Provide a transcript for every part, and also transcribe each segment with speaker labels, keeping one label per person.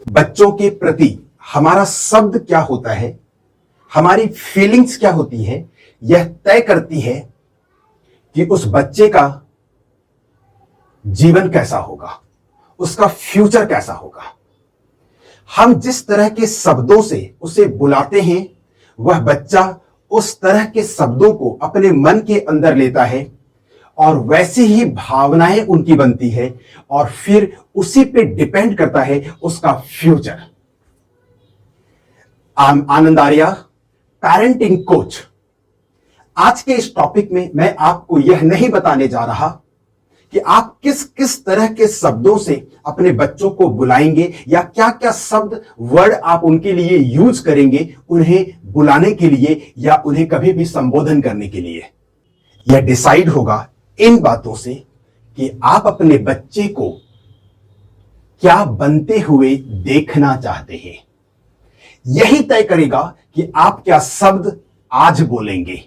Speaker 1: बच्चों के प्रति हमारा शब्द क्या होता है, हमारी फीलिंग्स क्या होती है, यह तय करती है कि उस बच्चे का जीवन कैसा होगा, उसका फ्यूचर कैसा होगा। हम जिस तरह के शब्दों से उसे बुलाते हैं, वह बच्चा उस तरह के शब्दों को अपने मन के अंदर लेता है और वैसी ही भावनाएं उनकी बनती है और फिर उसी पे डिपेंड करता है उसका फ्यूचर। आनंद आर्या, पेरेंटिंग कोच। आज के इस टॉपिक में मैं आपको यह नहीं बताने जा रहा कि आप किस किस तरह के शब्दों से अपने बच्चों को बुलाएंगे या क्या क्या शब्द वर्ड आप उनके लिए यूज करेंगे उन्हें बुलाने के लिए या उन्हें कभी भी संबोधन करने के लिए। यह डिसाइड होगा इन बातों से कि आप अपने बच्चे को क्या बनते हुए देखना चाहते हैं। यही तय करेगा कि आप क्या शब्द आज बोलेंगे।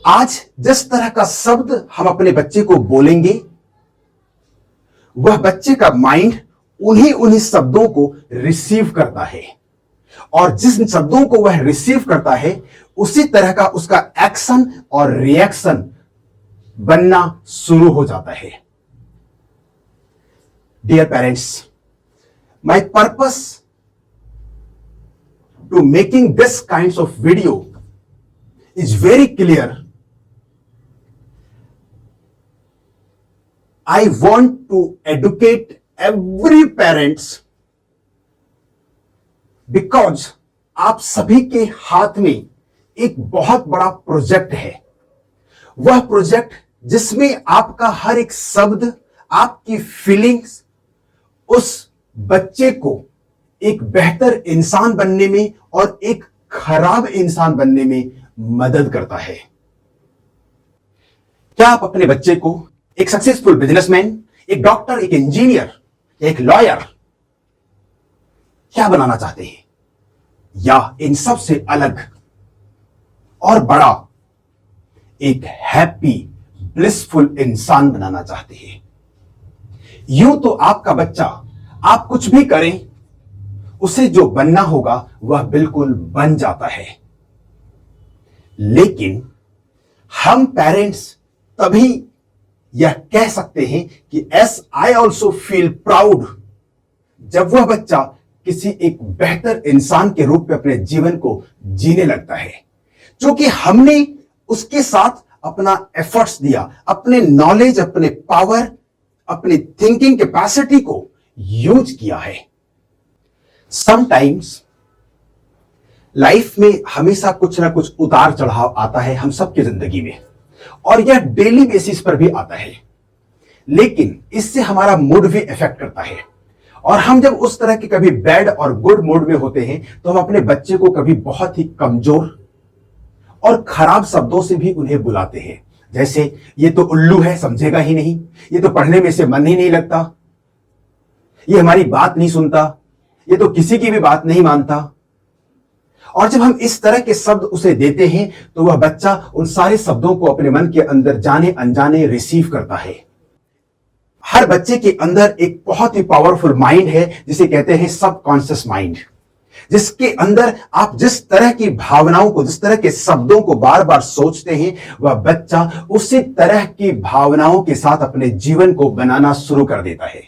Speaker 1: आज जिस तरह का शब्द हम अपने बच्चे को बोलेंगे, वह बच्चे का माइंड उन्हीं शब्दों को रिसीव करता है और जिस शब्दों को वह रिसीव करता है उसी तरह का उसका एक्शन और रिएक्शन बनना शुरू हो जाता है। Dear parents, my purpose to making this kinds of video is very clear. I want to educate every parents because आप सभी के हाथ में एक बहुत बड़ा प्रोजेक्ट है। वह प्रोजेक्ट जिसमें आपका हर एक शब्द, आपकी फीलिंग्स उस बच्चे को एक बेहतर इंसान बनने में और एक खराब इंसान बनने में मदद करता है। क्या आप अपने बच्चे को एक सक्सेसफुल बिजनेसमैन, एक डॉक्टर, एक इंजीनियर, एक लॉयर क्या बनाना चाहते हैं, या इन सब से अलग और बड़ा एक हैप्पी ब्लिसफुल इंसान बनाना चाहते हैं? यूं तो आपका बच्चा, आप कुछ भी करें, उसे जो बनना होगा वह बिल्कुल बन जाता है। लेकिन हम पेरेंट्स तभी यह कह सकते हैं कि S I also feel proud जब वह बच्चा किसी एक बेहतर इंसान के रूप में अपने जीवन को जीने लगता है, क्योंकि हमने उसके साथ अपना एफर्ट्स दिया, अपने नॉलेज, अपने पावर, अपनी थिंकिंग कैपेसिटी को यूज किया है। समटाइम्स लाइफ में हमेशा कुछ ना कुछ उतार चढ़ाव आता है हम सबकी जिंदगी में, और यह डेली बेसिस पर भी आता है। लेकिन इससे हमारा मूड भी इफेक्ट करता है, और हम जब उस तरह के कभी बैड और गुड मूड में होते हैं तो हम अपने बच्चे को कभी बहुत ही कमजोर और खराब शब्दों से भी उन्हें बुलाते हैं। जैसे, ये तो उल्लू है, समझेगा ही नहीं, ये तो पढ़ने में से मन ही नहीं लगता, ये हमारी बात नहीं सुनता, ये तो किसी की भी बात नहीं मानता। और जब हम इस तरह के शब्द उसे देते हैं तो वह बच्चा उन सारे शब्दों को अपने मन के अंदर जाने अनजाने रिसीव करता है। हर बच्चे के अंदर एक बहुत ही पावरफुल माइंड है जिसे कहते हैं सबकॉन्शियस माइंड, जिसके अंदर आप जिस तरह की भावनाओं को, जिस तरह के शब्दों को बार बार सोचते हैं, वह बच्चा उसी तरह की भावनाओं के साथ अपने जीवन को बनाना शुरू कर देता है।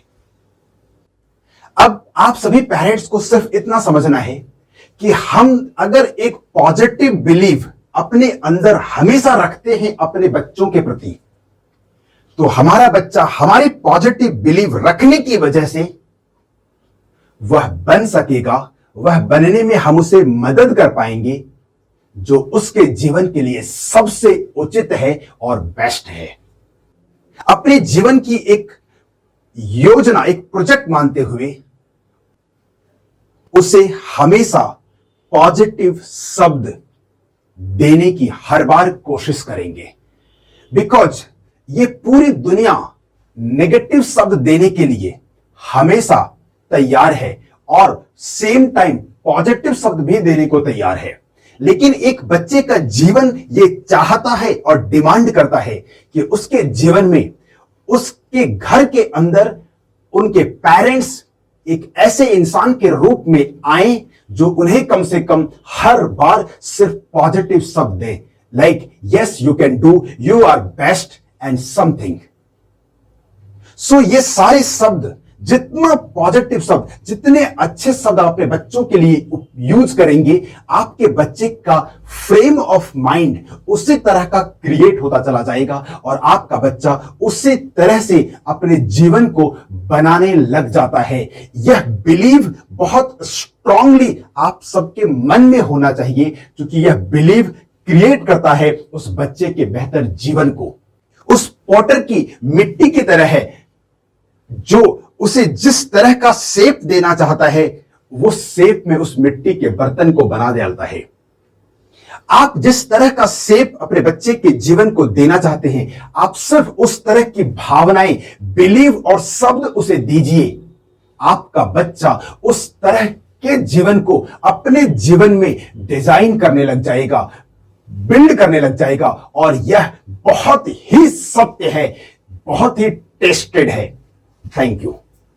Speaker 1: अब आप सभी पेरेंट्स को सिर्फ इतना समझना है कि हम अगर एक पॉजिटिव बिलीव अपने अंदर हमेशा रखते हैं अपने बच्चों के प्रति, तो हमारा बच्चा हमारी पॉजिटिव बिलीव रखने की वजह से वह बन सकेगा, वह बनने में हम उसे मदद कर पाएंगे जो उसके जीवन के लिए सबसे उचित है और बेस्ट है। अपने जीवन की एक योजना, एक प्रोजेक्ट मानते हुए उसे हमेशा पॉजिटिव शब्द देने की हर बार कोशिश करेंगे, बिकॉज ये पूरी दुनिया नेगेटिव शब्द देने के लिए हमेशा तैयार है और सेम टाइम पॉजिटिव शब्द भी देने को तैयार है। लेकिन एक बच्चे का जीवन ये चाहता है और डिमांड करता है कि उसके जीवन में, उसके घर के अंदर उनके पेरेंट्स एक ऐसे इंसान के रूप में आए जो उन्हें कम से कम हर बार सिर्फ पॉजिटिव शब्द दें, like yes you can do, you are best and something. So ये सारे शब्द, जितना पॉजिटिव शब्द, जितने अच्छे शब्द आप अपने बच्चों के लिए यूज करेंगे, आपके बच्चे का फ्रेम ऑफ माइंड उसी तरह का क्रिएट होता चला जाएगा और आपका बच्चा उसी तरह से अपने जीवन को बनाने लग जाता है। यह बिलीव बहुत स्ट्रांगली आप सबके मन में होना चाहिए, क्योंकि यह बिलीव क्रिएट करता है उस बच्चे के बेहतर जीवन को। उस पॉटर की मिट्टी की तरह है जो उसे जिस तरह का शेप देना चाहता है, वो शेप में उस मिट्टी के बर्तन को बना डालता है। आप जिस तरह का शेप अपने बच्चे के जीवन को देना चाहते हैं, आप सिर्फ उस तरह की भावनाएं, बिलीव और शब्द उसे दीजिए। आपका बच्चा उस तरह के जीवन को अपने जीवन में डिजाइन करने लग जाएगा, बिल्ड करने लग जाएगा। और यह बहुत ही सत्य है, बहुत ही टेस्टेड है। Thank you.